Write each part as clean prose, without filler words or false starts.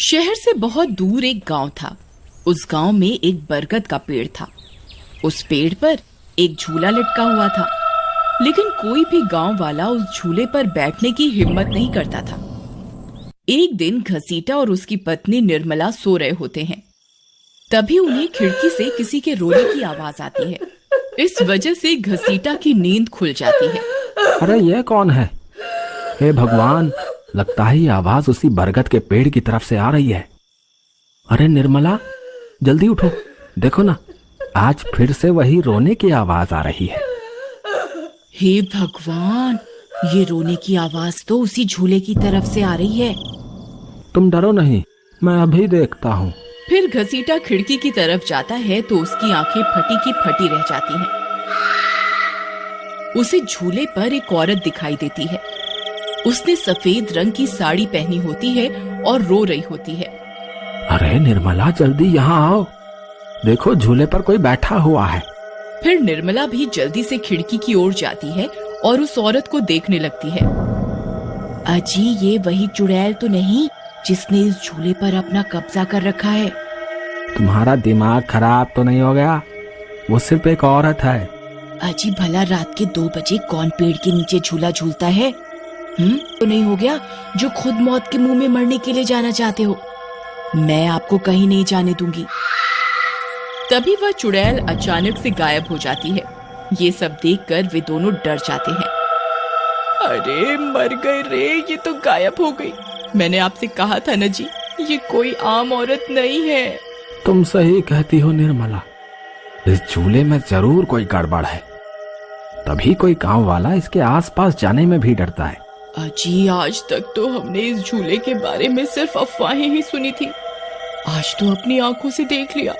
शहर से बहुत दूर एक गांव था। उस गांव में एक बरगद का पेड़ था। उस पेड़ पर एक झूला लटका हुआ था, लेकिन कोई भी गांव वाला उस झूले पर बैठने की हिम्मत नहीं करता था। एक दिन घसीटा और उसकी पत्नी निर्मला सो रहे होते हैं। तभी उन्हें खिड़की से किसी के रोने की आवाज आती है। इस वजह से घसीटा की नींद खुल जाती है। अरे ये कौन है? हे भगवान, लगता है ये आवाज उसी बरगद के पेड़ की तरफ से आ रही है। अरे निर्मला, जल्दी उठो, देखो ना, आज फिर से वही रोने की आवाज आ रही है। हे भगवान, ये रोने की आवाज तो उसी झूले की तरफ से आ रही है। तुम डरो नहीं, मैं अभी देखता हूँ। फिर घसीटा खिड़की की तरफ जाता है तो उसकी आंखें फटी की फटी रह जाती हैं। उसे झूले पर एक औरत दिखाई देती है। उसने सफेद रंग की साड़ी पहनी होती है और रो रही होती है। अरे निर्मला, जल्दी यहाँ आओ, देखो झूले पर कोई बैठा हुआ है। फिर निर्मला भी जल्दी से खिड़की की ओर जाती है और उस औरत को देखने लगती है। अजी, ये वही चुड़ैल तो नहीं जिसने इस झूले पर अपना कब्जा कर रखा है? तुम्हारा दिमाग खराब तो नहीं हो गया? वो सिर्फ एक औरत है। अजी, भला रात के 2 बजे कौन पेड़ के नीचे झूला झूलता है? तो नहीं हो गया जो खुद मौत के मुंह में मरने के लिए जाना चाहते हो? मैं आपको कहीं नहीं जाने दूंगी। तभी वह चुड़ैल अचानक से गायब हो जाती है। ये सब देखकर वे दोनों डर जाते हैं। अरे मर गए रे, ये तो गायब हो गई। मैंने आपसे कहा था ना जी, ये कोई आम औरत नहीं है। तुम सही कहती हो निर्मला, इस झूले में जरूर कोई गड़बड़ है, तभी कोई गांव वाला इसके आसपास जाने में भी डरता है। अजी, आज तक तो हमने इस झूले के बारे में सिर्फ अफवाहें ही सुनी थी। आज तो अपनी आंखों से देख लिया।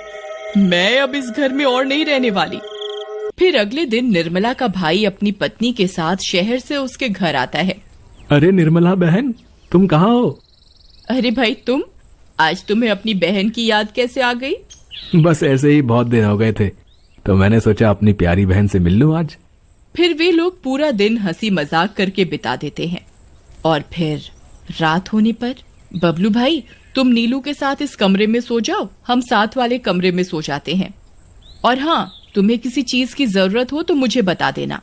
मैं अब इस घर में और नहीं रहने वाली। फिर अगले दिन निर्मला का भाई अपनी पत्नी के साथ शहर से उसके घर आता है। अरे निर्मला बहन, तुम कहाँ हो? अरे भाई, तुम आज तुम्हें अपनी बहन की याद कैसे आ गई? बस ऐसे ही बहुत दिन हो गए थे, तो मैंने सोचा अपनी प्यारी बहन से मिल लूं आज। फिर वे लोग पूरा दिन हंसी मजाक करके बिता देते हैं। और फिर रात होने पर, बबलू भाई, तुम नीलू के साथ इस कमरे में सो जाओ, हम साथ वाले कमरे में सो जाते हैं। और हाँ, तुम्हें किसी चीज की जरूरत हो तो मुझे बता देना।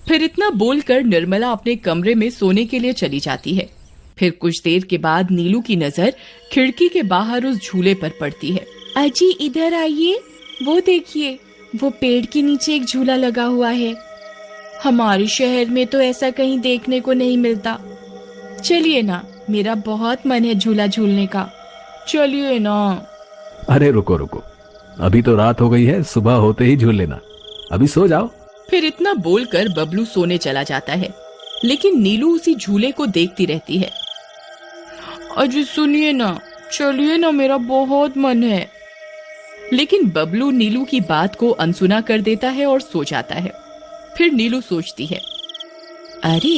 फिर इतना बोलकर निर्मला अपने कमरे में सोने के लिए चली जाती है। फिर कुछ देर के बाद नीलू की नजर खिड़की के बाहर उस झूले पर पड़ती है। अजी, इधर आइए, वो देखिए, वो पेड़ के नीचे एक झूला लगा हुआ है। हमारे शहर में तो ऐसा कहीं देखने को नहीं मिलता। चलिए ना, मेरा बहुत मन है झूला झूलने का। चलिए ना। अरे रुको रुको, अभी तो रात हो गई है, सुबह होते ही झूल लेना, अभी सो जाओ। फिर इतना बोलकर बबलू सोने चला जाता है, लेकिन नीलू उसी झूले को देखती रहती है। अजी सुनिए ना, चलिए ना, मेरा बहुत मन है। लेकिन बबलू नीलू की बात को अनसुना कर देता है और सो जाता है। फिर नीलू सोचती है, अरे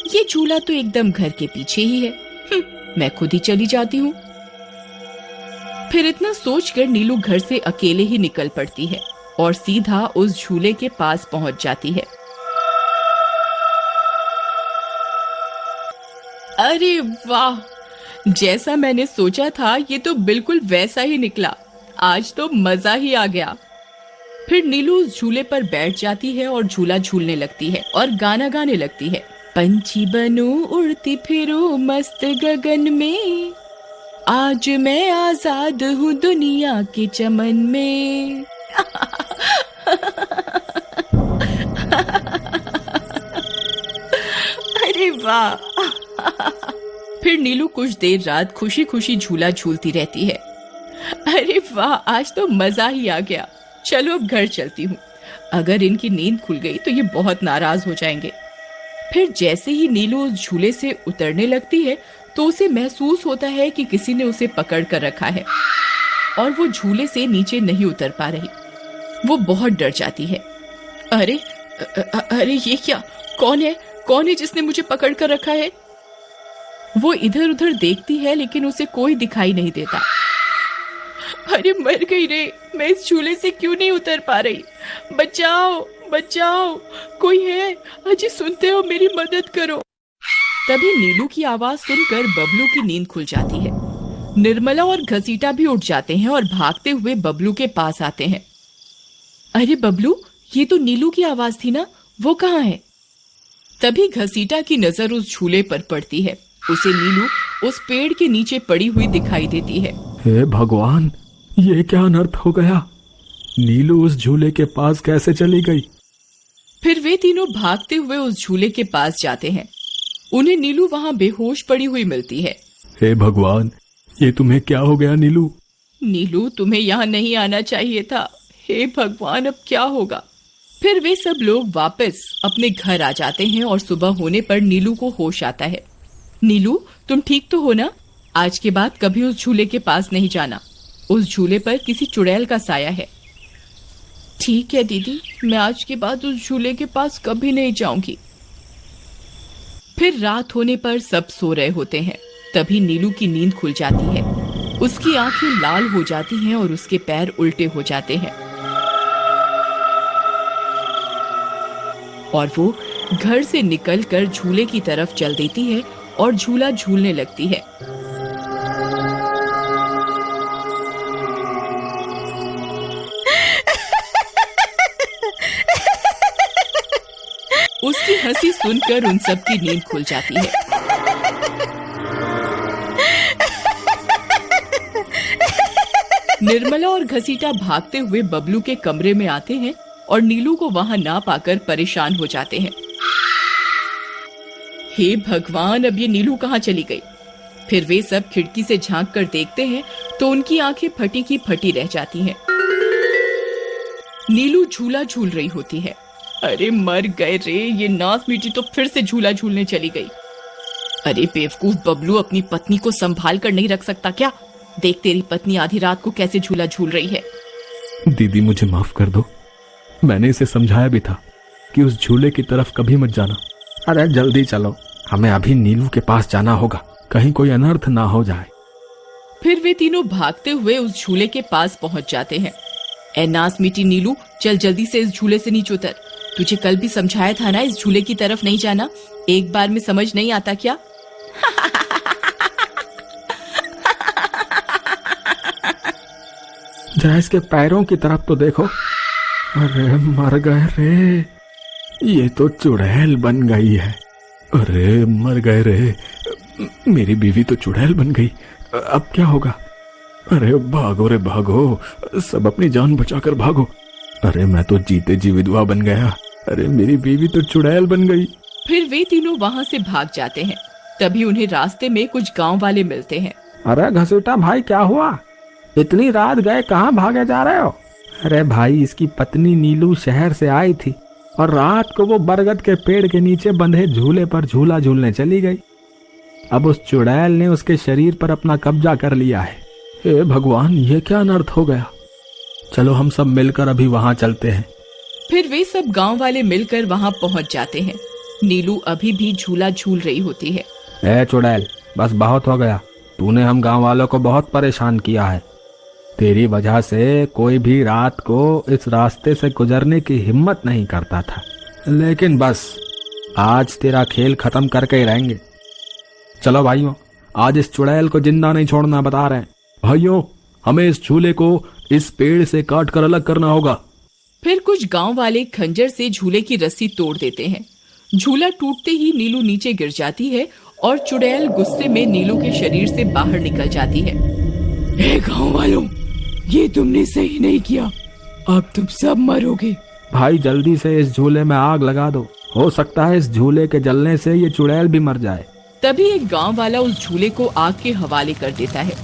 ये झूला तो एकदम घर के पीछे ही है, मैं खुद ही चली जाती हूँ। फिर इतना सोचकर नीलू घर से अकेले ही निकल पड़ती है और सीधा उस झूले के पास पहुंच जाती है। अरे वाह, जैसा मैंने सोचा था ये तो बिल्कुल वैसा ही निकला। आज तो मजा ही आ गया। फिर नीलू उस झूले पर बैठ जाती है और झूला झूलने लगती है और गाना गाने लगती है। पंछी बनूं, उड़ती फिरूं मस्त गगन में, आज मैं आजाद हूँ दुनिया के चमन में। अरे वाह। फिर नीलू कुछ देर रात खुशी खुशी झूला झूलती रहती है। अरे वाह, आज तो मजा ही आ गया। चलो अब घर चलती हूँ, अगर इनकी नींद खुल गई तो ये बहुत नाराज हो जाएंगे। फिर जैसे ही नीलू उस झूले से उतरने लगती है तो उसे महसूस होता है कि किसी ने उसे पकड़ कर रखा है और वो झूले से नीचे नहीं उतर पा रही। वो बहुत डर जाती है। अरे अरे ये क्या, कौन है जिसने मुझे पकड़ कर रखा है? वो इधर उधर देखती है लेकिन उसे कोई दिखाई नहीं देता। अरे मर गई रे, मैं इस झूले से क्यों नहीं उतर पा रही? बचाओ बचाओ, कोई है? अजी सुनते हो, मेरी मदद करो। तभी नीलू की आवाज सुनकर बबलू की नींद खुल जाती है। निर्मला और घसीटा भी उठ जाते हैं और भागते हुए बबलू के पास आते हैं। अरे बबलू, ये तो नीलू की आवाज थी ना, वो कहाँ है? तभी घसीटा की नजर उस झूले पर पड़ती है। उसे नीलू उस पेड़ के नीचे पड़ी हुई दिखाई देती है। हे भगवान, ये क्या अनर्थ हो गया? नीलू उस झूले के पास कैसे चली गई? फिर वे तीनों भागते हुए उस झूले के पास जाते हैं। उन्हें नीलू वहां बेहोश पड़ी हुई मिलती है। हे भगवान, ये तुम्हें क्या हो गया नीलू? नीलू, तुम्हें यहाँ नहीं आना चाहिए था। हे भगवान, अब क्या होगा? फिर वे सब लोग वापस अपने घर आ जाते हैं और सुबह होने पर नीलू को होश आता है। नीलू, तुम ठीक तो हो ना? आज के बाद कभी उस झूले के पास नहीं जाना। उस झूले पर किसी चुड़ैल का साया है। ठीक है दीदी, मैं आज के बाद उस झूले के पास कभी नहीं जाऊंगी। फिर रात होने पर सब सो रहे होते हैं। तभी नीलू की नींद खुल जाती है। उसकी आंखें लाल हो जाती हैं और उसके पैर उल्टे हो जाते हैं और वो घर से निकलकर झूले की तरफ चल देती है और झूला झूलने लगती है। उसकी हंसी सुनकर उन सब की नींद खुल जाती है। निर्मला और घसीटा भागते हुए बबलू के कमरे में आते हैं और नीलू को वहां ना पाकर परेशान हो जाते हैं। हे भगवान, अब ये नीलू कहाँ चली गई? फिर वे सब खिड़की से झांक कर देखते हैं तो उनकी आंखें फटी की फटी रह जाती हैं। नीलू झूला झूल रही होती है। अरे मर गए रे, ये नास मीठी तो फिर से झूला झूलने चली गई। अरे बेवकूफ बबलू, अपनी पत्नी को संभाल कर नहीं रख सकता क्या? देख तेरी पत्नी आधी रात को कैसे झूला झूल रही है। दीदी, मुझे माफ कर दो। मैंने इसे समझाया भी था कि उस झूले की तरफ कभी मत जाना। अरे जल्दी चलो, हमें अभी नीलू के पास जाना होगा, कहीं कोई अनर्थ ना हो जाए। फिर वे तीनों भागते हुए उस झूले के पास पहुंच जाते हैं। ए नास मीठी नीलू, चल जल्दी से इस झूले से नीचे उतर। तुझे कल भी समझाया था ना इस झूले की तरफ नहीं जाना। एक बार में समझ नहीं आता क्या? जरा इसके पैरों की तरफ तो देखो। अरे मर गए रे, ये तो चुड़ैल बन गई है। अरे मर गए रे, मेरी बीवी तो चुड़ैल बन गई। अब क्या होगा? अरे भागो रे भागो, सब अपनी जान बचाकर भागो। अरे मैं तो जीते जी विधवा बन गया। अरे मेरी बीवी तो चुड़ैल बन गई। फिर वे तीनों वहां से भाग जाते हैं। तभी उन्हें रास्ते में कुछ गांव वाले मिलते हैं। अरे घसीटा भाई, क्या हुआ? इतनी रात गए कहाँ भागे जा रहे हो? अरे भाई, इसकी पत्नी नीलू शहर से आई थी और रात को वो बरगद के पेड़ के नीचे बंधे झूले पर झूला झूलने चली गई। अब उस चुड़ैल ने उसके शरीर पर अपना कब्जा कर लिया है। हे भगवान, ये क्या अनर्थ हो गया? चलो हम सब मिलकर अभी वहां चलते हैं। फिर वे सब गांव वाले मिलकर वहां पहुंच जाते हैं। नीलू अभी भी झूला झूल रही होती है। ए चुड़ैल, बस बहुत हो गया। तूने हम गांव वालों को बहुत परेशान किया है। तेरी वजह से कोई भी रात को इस रास्ते से गुजरने की हिम्मत नहीं करता था, लेकिन बस आज तेरा खेल खत्म करके ही रहेंगे। चलो भाइयों, आज इस चुड़ैल को जिंदा नहीं छोड़ना बता रहे हैं। भाइयों, हमें इस झूले को इस पेड़ से काट कर अलग करना होगा। फिर कुछ गांव वाले खंजर से झूले की रस्सी तोड़ देते हैं। झूला टूटते ही नीलू नीचे गिर जाती है और चुड़ैल गुस्से में नीलू के शरीर से बाहर निकल जाती है। हे गांव वालों, ये तुमने सही नहीं किया, अब तुम सब मरोगे। भाई जल्दी से इस झूले में आग लगा दो, हो सकता है इस झूले के जलने से ये चुड़ैल भी मर जाए। तभी एक गांव वाला उस झूले को आग के हवाले कर देता है।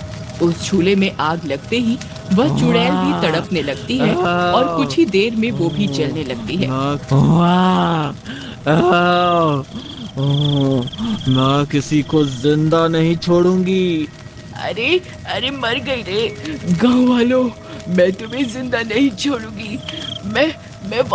उस झूले में आग लगते ही वह चुड़ैल भी तड़पने लगती है और कुछ ही देर में वो भी जलने लगती है। मैं किसी को जिंदा नहीं छोड़ूंगी। अरे अरे मर गई रे। गांव वालों, मैं तुम्हें जिंदा नहीं छोड़ूंगी। मैं